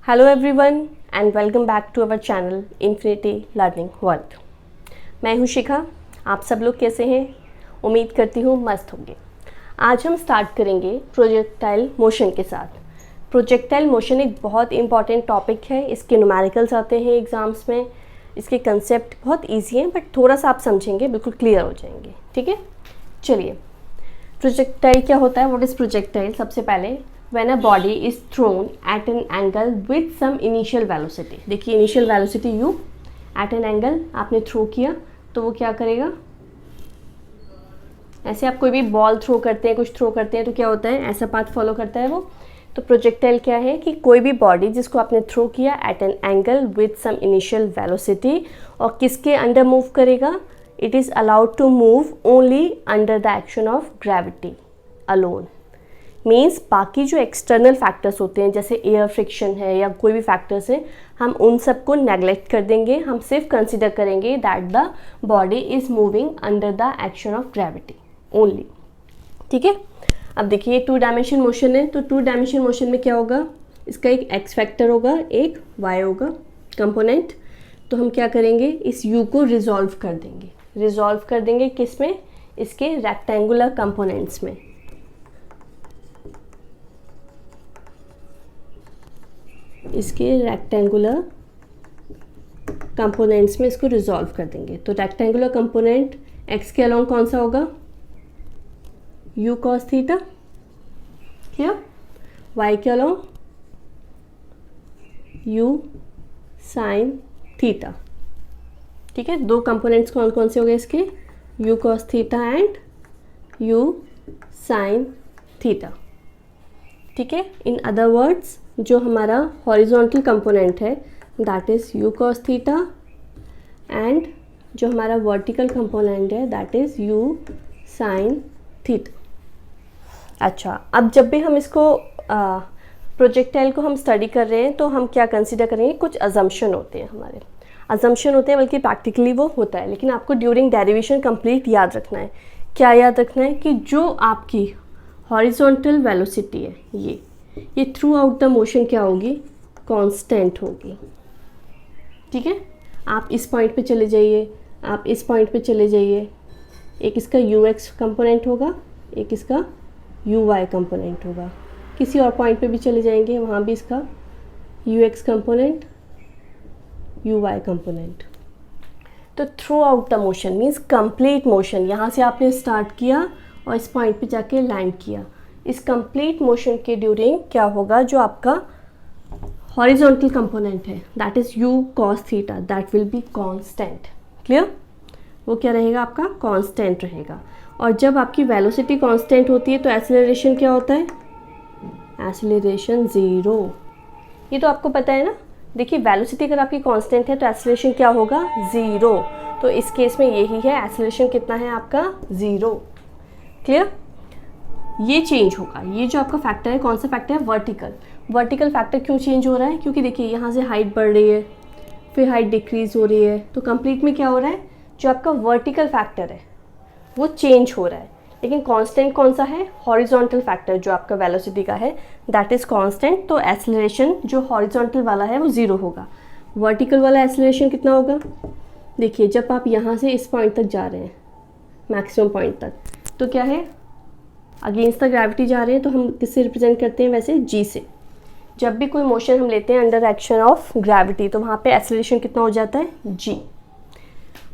Hello everyone and welcome back to our channel infinity learning world. मैं हूं शिखा। आप सब लोग कैसे हैं? उम्मीद करती हूं मस्त होंगे। आज हम स्टार्ट करेंगे प्रोजेक्टाइल मोशन के साथ। प्रोजेक्टाइल मोशन एक बहुत इंपॉर्टेंट टॉपिक है। इसके न्यूमेरिकल्स आते हैं एग्ज़ाम्स में। इसके कंसेप्ट बहुत ईजी हैं, बट थोड़ा सा आप समझेंगे बिल्कुल क्लियर हो जाएंगे। ठीक है, चलिए। प्रोजेक्टाइल क्या होता है? What is projectile? सबसे पहले when a body is thrown at an angle with some initial velocity। देखिए initial velocity u at an angle आपने थ्रो किया तो वो क्या करेगा? ऐसे आप कोई भी बॉल थ्रो करते हैं, कुछ थ्रो करते हैं तो क्या होता है? ऐसा पाथ फॉलो करता है वो। तो प्रोजेक्टाइल क्या है कि कोई भी बॉडी जिसको आपने थ्रो किया at an angle with some initial velocity, और किसके अंडर मूव करेगा? It is allowed to move only under the action of gravity alone. Means बाकी जो एक्सटर्नल फैक्टर्स होते हैं जैसे एयर फ्रिक्शन है या कोई भी फैक्टर्स है, हम उन सबको नेग्लेक्ट कर देंगे। हम सिर्फ कंसिडर करेंगे that the body is moving under the action of gravity only. ठीक है, अब देखिए टू डायमेंशन मोशन है, तो टू डायमेंशन मोशन में क्या होगा? इसका एक एक्स फैक्टर होगा, एक वाई होगा कंपोनेंट। तो हम क्या करेंगे? इस यू को रिजॉल्व कर देंगे। रिजॉल्व कर देंगे किस में? इसके रेक्टेंगुलर कंपोनेंट्स में। इसके रेक्टेंगुलर कंपोनेंट्स में इसको रिजॉल्व कर देंगे। तो रेक्टेंगुलर कंपोनेंट एक्स के अलोंग कौन सा होगा? You cos theta. क्या? वाई के अलोंग यू साइन थीटा। ठीक है, दो कंपोनेंट्स कौन कौन से हो गए इसके? You cos theta and you sine theta. ठीक है, इन अदर वर्ड्स जो हमारा हॉरिजॉन्टल कंपोनेंट है that is u cos theta, and जो हमारा वर्टिकल कंपोनेंट है that is u sine theta. अच्छा, अब जब भी हम इसको प्रोजेक्टाइल को हम स्टडी कर रहे हैं तो हम क्या कंसीडर करेंगे? कुछ अजम्पशन होते हैं, हमारे अजम्पशन होते हैं, बल्कि प्रैक्टिकली वो होता है, लेकिन आपको ड्यूरिंग डेरिवेशन कंप्लीट याद रखना है। क्या याद रखना है? कि जो आपकी हॉरिजॉन्टल वेलोसिटी है ये थ्रू आउट द मोशन क्या होगी? कांस्टेंट होगी। ठीक है, आप इस पॉइंट पे चले जाइए, आप इस पॉइंट पे चले जाइए, एक इसका यू एक्स कंपोनेंट होगा, एक इसका यू वाई कंपोनेंट होगा। किसी और पॉइंट पे भी चले जाएंगे, वहाँ भी इसका u x component, u y component. तो throughout the motion means complete motion. यहाँ से आपने स्टार्ट किया और इस पॉइंट पे जाके लैंड किया। इस कंप्लीट मोशन के ड्यूरिंग क्या होगा? जो आपका हॉरिजॉन्टल कंपोनेंट है that is u cos theta, that will be constant. Clear? वो क्या रहेगा? आपका कांस्टेंट रहेगा। और जब आपकी वेलोसिटी कांस्टेंट होती है तो एक्सेलरेशन क्या होता है? Acceleration zero. ये तो आपको पता है ना। देखिए वेलोसिटी अगर आपकी कांस्टेंट है तो एक्सेलरेशन क्या होगा? ज़ीरो। तो इस केस में यही है, एक्सेलरेशन कितना है आपका? ज़ीरो। क्लियर? ये चेंज होगा। ये जो आपका फैक्टर है, कौन सा फैक्टर है? वर्टिकल। वर्टिकल फैक्टर क्यों चेंज हो रहा है? क्योंकि देखिए यहाँ से हाइट बढ़ रही है, फिर हाइट डिक्रीज हो रही है, तो कंप्लीट में क्या हो रहा है? जो आपका वर्टिकल फैक्टर है वो चेंज हो रहा है, लेकिन कांस्टेंट कौन सा है? हॉरिजॉन्टल फैक्टर जो आपका वेलोसिटी का है दैट इज़ कांस्टेंट। तो एक्सेलरेशन जो हॉरिजॉन्टल वाला है वो ज़ीरो होगा। वर्टिकल वाला एक्सेलरेशन कितना होगा? देखिए जब आप यहाँ से इस पॉइंट तक जा रहे हैं, मैक्सिमम पॉइंट तक, तो क्या है? अगेंस्ट द ग्रेविटी जा रहे हैं, तो हम किससे रिप्रेजेंट करते हैं? वैसे जी से। जब भी कोई मोशन हम लेते हैं अंडर एक्शन ऑफ ग्रेविटी तो वहाँ पे एक्सेलरेशन कितना हो जाता है? जी।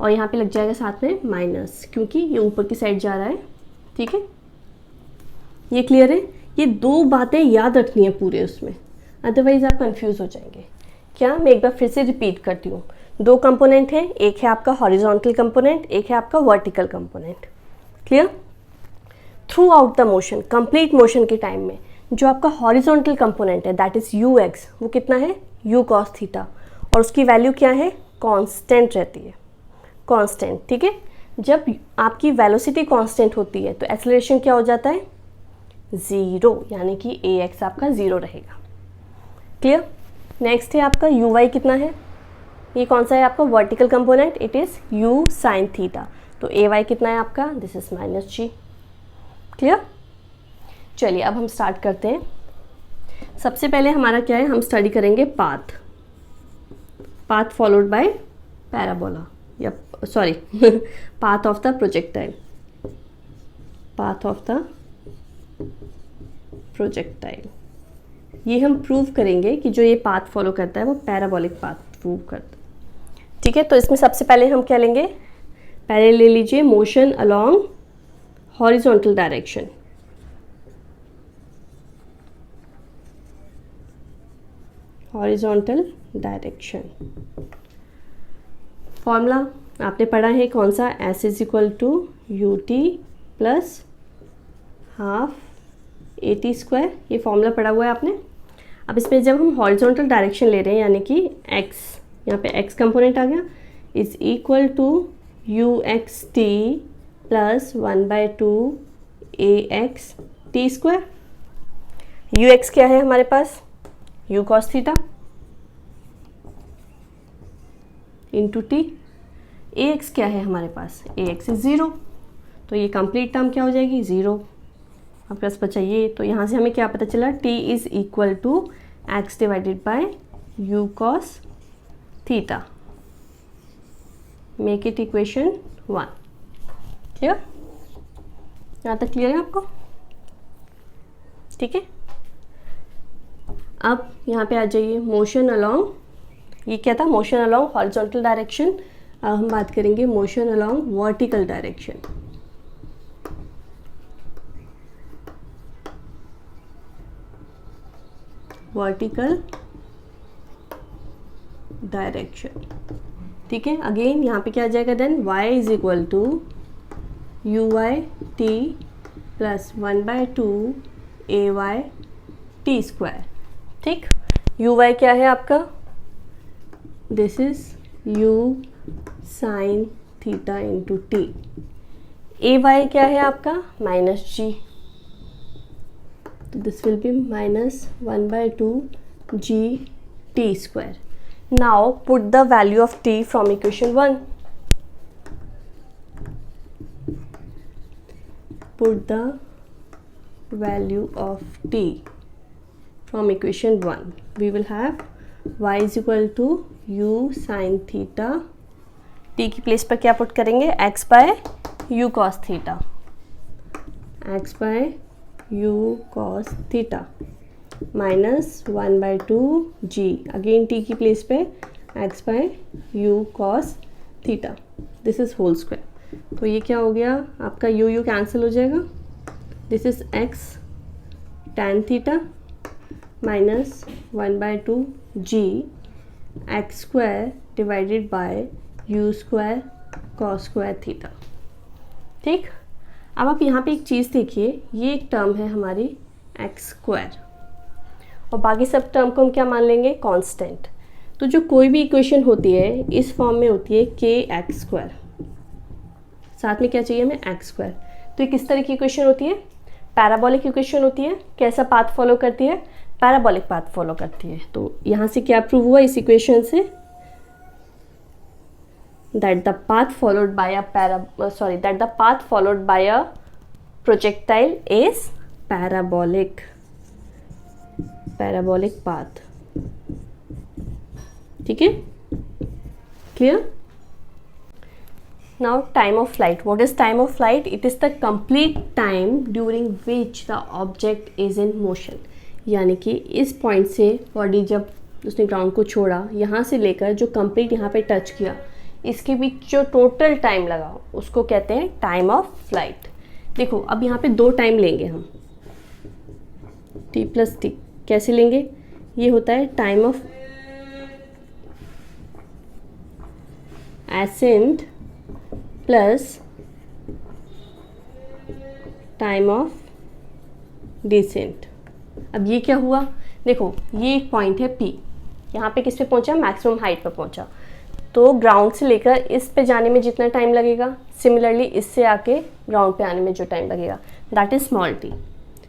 और यहाँ पे लग जाएगा साथ में माइनस, क्योंकि ये ऊपर की साइड जा रहा है। ठीक है, ये क्लियर है? ये दो बातें याद रखनी है पूरे उसमें, अदरवाइज आप कंफ्यूज हो जाएंगे। क्या? मैं एक बार फिर से रिपीट करती हूँ। दो कंपोनेंट हैं, एक है आपका हॉरिजॉन्टल कंपोनेंट, एक है आपका vertical component. Clear? Through out the motion, complete motion के टाइम में जो आपका हॉरिजॉन्टल कंपोनेंट है दैट इज़ यू एक्स, वो कितना है? यू कॉस थीटा, और उसकी वैल्यू क्या है? कांस्टेंट रहती है, कांस्टेंट। ठीक है, जब आपकी वेलोसिटी कांस्टेंट होती है तो एक्सेलरेशन क्या हो जाता है? ज़ीरो, यानी कि ए एक्स आपका ज़ीरो रहेगा। क्लियर? नेक्स्ट है आपका यू वाई कितना है? ये कौन सा है आपका? Vertical component, it is u sine theta. तो ए वाई कितना है आपका? This is minus g. Clear? चलिए अब हम स्टार्ट करते हैं। सबसे पहले हमारा क्या है, हम स्टडी करेंगे पाथ फॉलोड बाय पैराबोला, या sorry path of the projectile, path of the projectile. ये हम प्रूव करेंगे कि जो ये पाथ फॉलो करता है वो पैराबोलिक पाथ प्रूव करता है। ठीक है, तो इसमें सबसे पहले हम क्या लेंगे, पहले ले लीजिए motion along horizontal direction. Horizontal direction formula आपने पढ़ा है कौन सा, S is equal to u t plus half a t square, ये फॉर्मूला पढ़ा हुआ है आपने। अब इसमें जब हम हॉरिजॉन्टल डायरेक्शन ले रहे हैं यानी कि एक्स, यहाँ पे एक्स कंपोनेंट आ गया, is equal to u x t plus 1/2 a x t square. U x क्या है हमारे पास, u cos theta into t. A x क्या है हमारे पास, ए एक्स इज 0, तो ये कंप्लीट टर्म क्या हो जाएगी, 0। आपके पास बचा ये, तो यहाँ से हमें क्या पता चला, t is equal to x divided by u cos theta. Make it equation 1। Clear, यहाँ तक क्लियर है आपको? ठीक है, अब यहाँ पे आ जाइए मोशन अलोंग, ये क्या था, मोशन अलोंग हॉरिजॉन्टल डायरेक्शन। अब हम बात करेंगे motion along vertical direction. Vertical direction, ठीक है। अगेन यहाँ पे क्या आ जाएगा, then y is equal to u y t plus 1/2 a y t square. ठीक, यू वाई क्या है आपका, this is u sine theta into t. A y क्या है आपका, minus g, this will be minus 1/2 g t square. Now put the value of t from equation 1. Put the value of t from equation 1. We will have y is equal to u sin theta. t की place पर क्या put करेंगे, x by u cos theta. x by u cos theta minus 1/2 g, again t की place पे x by u cos theta, this is whole square. तो ये क्या हो गया आपका, u कैंसिल हो जाएगा, this is x tan theta minus 1/2 g x square divided by u square cos square theta. ठीक, अब आप यहाँ पे एक चीज़ देखिए, ये एक टर्म है हमारी एक्स स्क्वायर और बाकी सब टर्म को हम क्या मान लेंगे, कांस्टेंट। तो जो कोई भी इक्वेशन होती है इस फॉर्म में होती है के एक्स स्क्वायर, साथ में क्या चाहिए हमें, एक्स स्क्वायर। तो ये किस तरह की इक्वेशन होती है, पैराबोलिक इक्वेशन होती है। कैसा पाथ फॉलो करती है, पैराबोलिक पाथ फॉलो करती है। तो यहाँ से क्या प्रूव हुआ इस इक्वेशन से, that the path followed by a projectile is parabolic path। ठीक है, clear? Now time of flight, what is time of flight? It is the complete time during which the object is in motion। यानी कि इस point से body जब उसने ground को छोड़ा, यहाँ से लेकर जो कंप्लीट यहाँ पे टच किया, इसके बीच जो टोटल टाइम लगा उसको कहते हैं टाइम ऑफ फ्लाइट। देखो अब यहाँ पे दो टाइम लेंगे हम, t प्लस टी, कैसे लेंगे, ये होता है time of ascent plus time of descent. अब ये क्या हुआ, देखो ये एक पॉइंट है P, यहाँ पे किस पे पहुँचा, मैक्सिमम हाइट पे पहुँचा। तो ग्राउंड से लेकर इस पे जाने में जितना टाइम लगेगा, सिमिलरली इससे आके ग्राउंड पे आने में जो टाइम लगेगा, दैट इज स्मॉल t।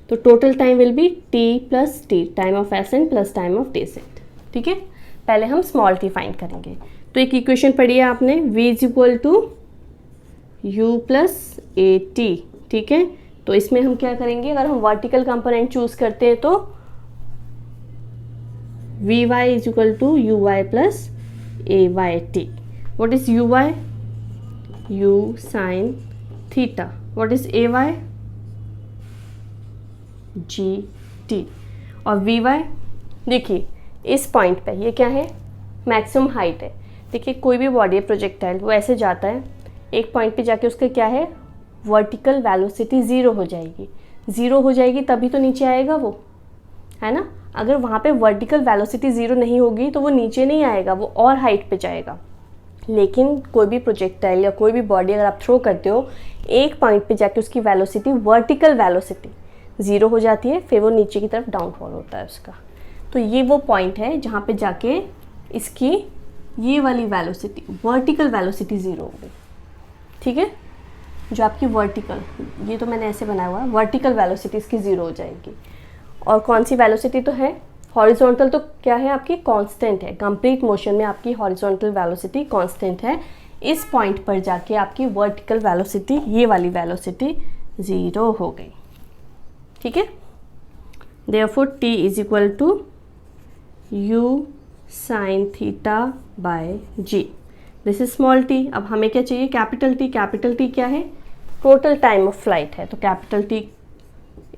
तो total time will be t plus t, time of ascent plus time of descent. ठीक है, पहले हम स्मॉल t फाइंड करेंगे। तो एक इक्वेशन पढ़ी है आपने, v is equal to u plus a t. ठीक है, तो इसमें हम क्या करेंगे, अगर हम वर्टिकल कंपोनेंट चूज करते हैं तो v y is equal to u y plus a y t. What is u y? u sin theta. What is a y? g t. और वी वाई देखिए इस पॉइंट पे ये क्या है, मैक्सिमम हाइट है. देखिए कोई भी बॉडी है प्रोजेक्टाइल वो ऐसे जाता है, एक पॉइंट पे जाके उसका क्या है, वर्टिकल वेलोसिटी ज़ीरो हो जाएगी. ज़ीरो हो जाएगी तभी तो नीचे आएगा वो, है ना. अगर वहाँ पे वर्टिकल वेलोसिटी ज़ीरो नहीं होगी तो वो नीचे नहीं आएगा, वो और हाइट पे जाएगा. लेकिन कोई भी प्रोजेक्टाइल या कोई भी बॉडी अगर आप थ्रो करते हो, एक पॉइंट पे जाके उसकी वेलोसिटी, वर्टिकल वेलोसिटी ज़ीरो हो जाती है, फिर वो नीचे की तरफ डाउनफॉल होता है उसका. तो ये वो पॉइंट है जहाँ पे जाके इसकी ये वाली वेलोसिटी, वर्टिकल वेलोसिटी ज़ीरो हो गई. ठीक है, जो आपकी वर्टिकल, ये तो मैंने ऐसे बनाया हुआ है, वर्टिकल वेलोसिटी इसकी ज़ीरो हो जाएगी. और कौन सी वेलोसिटी तो है, हॉरिजॉन्टल तो क्या है आपकी, कांस्टेंट है. कंप्लीट मोशन में आपकी हॉरिजॉन्टल वेलोसिटी कांस्टेंट है. इस पॉइंट पर जाके आपकी वर्टिकल वेलोसिटी, ये वाली वेलोसिटी ज़ीरो हो गई. ठीक है, therefore t is equal to u sin theta by g. This is small t. अब हमें क्या चाहिए, कैपिटल T. कैपिटल T क्या है, टोटल टाइम ऑफ फ्लाइट है. तो capital T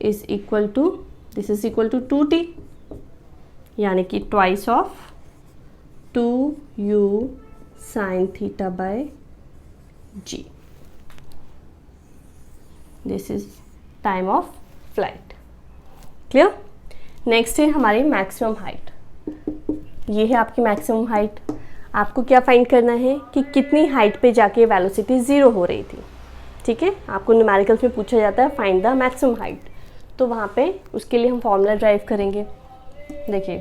is equal to, this is equal to 2t, यानी कि twice of 2u sin theta by g. This is time of flight. Clear. Next है हमारी maximum height. ये है आपकी मैक्सिमम हाइट. आपको क्या फाइंड करना है कि कितनी हाइट पे जाके वेलोसिटी ज़ीरो हो रही थी. ठीक है, आपको न्यूमेरिकल्स में पूछा जाता है फाइंड द मैक्सिमम हाइट. तो वहाँ पे उसके लिए हम फॉर्मूला ड्राइव करेंगे. देखिए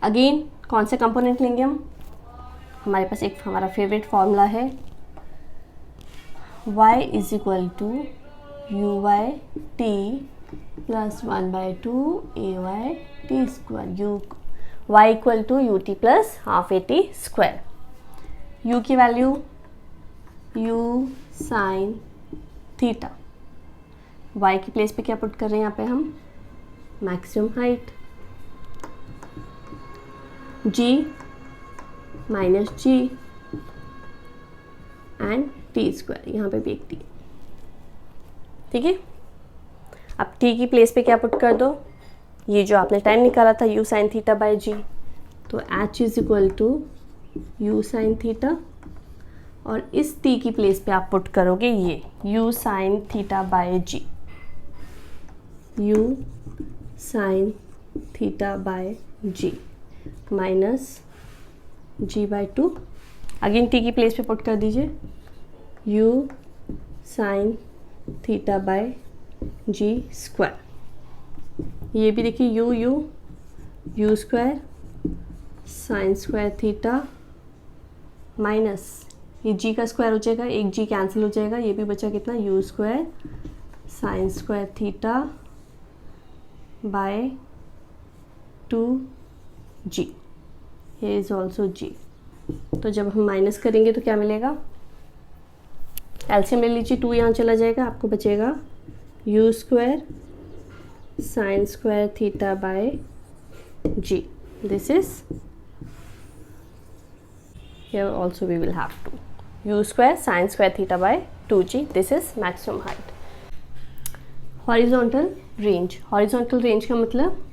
अगेन कौन से कंपोनेंट लेंगे हम, हमारे पास एक हमारा फेवरेट फॉर्मूला है, y is equal to u y t plus 1/2 a y t square. U y equal to u t plus half a t square. u की value u sine theta. y की place पे क्या put कर रहे हैं यहाँ पे हम, maximum height. g minus g and t square, यहाँ पे भी एक t. ठीक है, अब t की प्लेस पे क्या पुट कर दो, ये जो आपने टाइम निकाला था u sine theta by g. तो h is equal to u sine theta, और इस t की प्लेस पे आप पुट करोगे ये u sine theta by g. u sine theta by g minus g by 2. Again t की प्लेस पे पुट कर दीजिए u sine theta by g square. ये भी देखिए you square sine square theta minus ये g का स्क्वायर हो जाएगा, एक g कैंसिल हो जाएगा, ये भी बचा कितना, you square sine square theta by 2g. here is also g. तो जब हम माइनस करेंगे तो क्या मिलेगा, एलसीएम ले लीजिए, 2 यहाँ चला जाएगा, आपको बचेगा you square sine square theta by g. This is here also we will have to u square sin square theta by 2g. this is maximum height. horizontal range. horizontal range का मतलब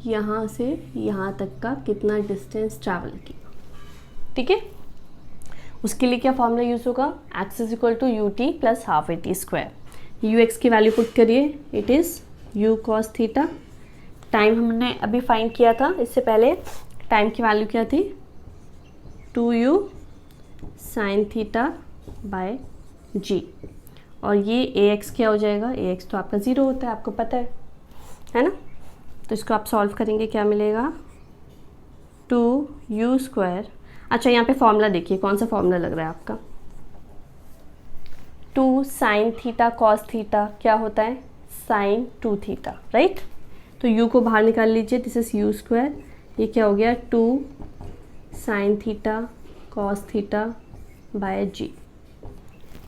यहाँ से यहाँ तक का कितना डिस्टेंस ट्रैवल किया. ठीक है, उसके लिए क्या फॉर्मूला यूज़ होगा, x is equal to u t plus half a t square. U x की वैल्यू पुट करिए, it is u cos theta. Time हमने अभी फाइंड किया था, इससे पहले टाइम की वैल्यू क्या थी, 2u sign theta by g. और ये ax क्या हो जाएगा, ax तो आपका ज़ीरो होता है, आपको पता है ना. तो इसको आप सॉल्व करेंगे, क्या मिलेगा, 2u स्क्वायर. अच्छा यहाँ पे फॉर्मूला देखिए, कौन सा फॉर्मूला लग रहा है आपका, 2 साइन थीटा कॉस थीटा क्या होता है, साइन 2 थीटा, राइट. तो u को बाहर निकाल लीजिए, दिस इज़ यू स्क्वायर. ये क्या हो गया, 2 sine theta cos theta by g.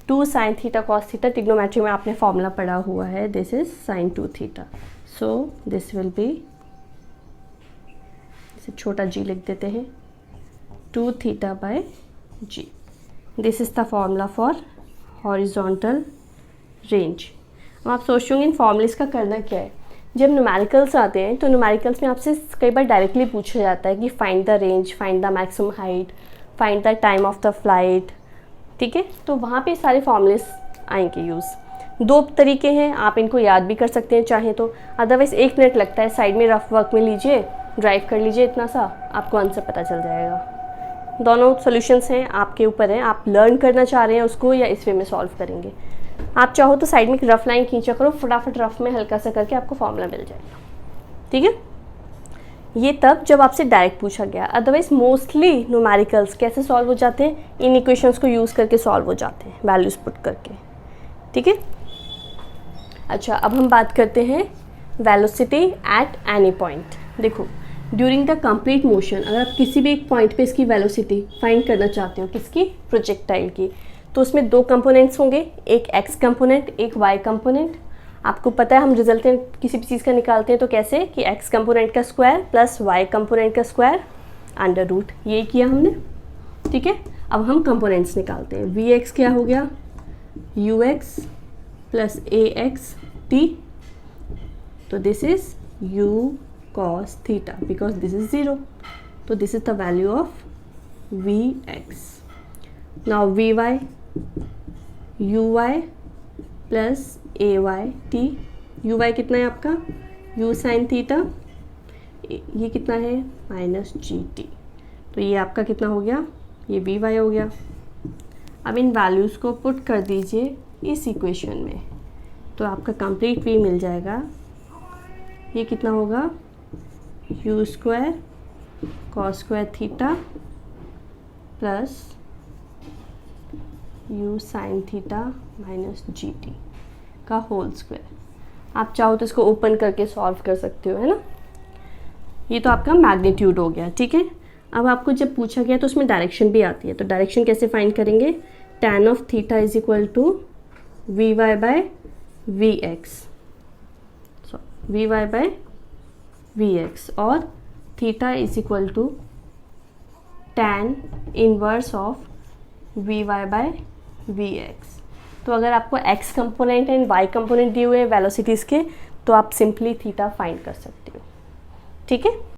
2 sine theta cos theta trigonometry में आपने फॉर्मूला पढ़ा हुआ है, this is sine 2 theta. So this will be इसे छोटा g लिख देते हैं, 2 theta by g। This is the formula for horizontal range. अब आप सोच होंगे इन फॉर्मूलेस का करना क्या है। जब न्यूमेरिकल्स आते हैं तो न्यूमेरिकल्स में आपसे कई बार डायरेक्टली पूछा जाता है कि find the range, find the maximum height, find the time of the flight, ठीक है। तो वहाँ पे सारे फॉर्मूलेस आएंगे यूज़। 2 तरीके हैं, आप इनको याद भी कर सकते हैं चाहे तो, अदरवाइज़ 1 मिनट लगता है, साइड में रफ वर्क में लीजिए, ड्राइव कर लीजिए इतना सा, आपको आंसर पता चल जाएगा। दोनों सॉल्यूशंस हैं, आपके ऊपर है, आप लर्न करना चाह रहे हैं उसको या इस वे में सॉल्व करेंगे। आप चाहो तो साइड में एक रफ लाइन खींचा करो, फटाफट रफ में हल्का सा करके आपको फॉर्मूला मिल जाएगा, ठीक है। ये तब जब आपसे डायरेक्ट पूछा गया, अदरवाइज मोस्टली न्यूमेरिकल्स कैसे सॉल्व हो जाते हैं, इन इक्वेशंस को यूज़ करके सॉल्व हो जाते हैं, वैल्यूज पुट करके, ठीक है। अच्छा, अब हम बात करते हैं वेलोसिटी एट एनी पॉइंट। देखो, ड्यूरिंग द कंप्लीट मोशन अगर आप किसी भी एक पॉइंट पे इसकी वेलोसिटी फाइंड करना चाहते हो, किसकी, प्रोजेक्टाइल की, तो उसमें 2 कंपोनेंट्स होंगे, एक x कंपोनेंट, एक y कंपोनेंट। आपको पता है हम रिजल्टेंट किसी भी चीज़ का निकालते हैं तो कैसे, कि x कंपोनेंट का स्क्वायर प्लस y कंपोनेंट का स्क्वायर अंडर रूट, ये किया हमने, ठीक है। अब हम कंपोनेंट्स निकालते हैं। vx क्या हो गया, ux प्लस ax t, तो this is u cos theta because this is 0, तो this is the value of vx। Now vy, uy plus ay t, uy कितना है आपका, u साइन थीटा, ये कितना है, माइनस gt, तो ये आपका कितना हो गया, ये vy हो गया। अब इन वैल्यूज़ को पुट कर दीजिए इस इक्वेशन में, तो आपका कंप्लीट v मिल जाएगा। ये कितना होगा, u square cos square theta plus u sine theta minus gt का होल स्क्वायर। आप चाहो तो इसको ओपन करके सॉल्व कर सकते हो, है ना। ये तो आपका मैग्नीट्यूड हो गया, ठीक है। अब आपको जब पूछा गया तो उसमें डायरेक्शन भी आती है, तो डायरेक्शन कैसे फाइंड करेंगे, tan of theta is equal to vy by vx, vy by vx, और theta is equal to tan inverse of vy by vx। तो अगर आपको x component and y component दिए हुए हैं वेलोसिटीज़ के, तो आप सिंपली थीटा फाइंड कर सकते हो, ठीक है।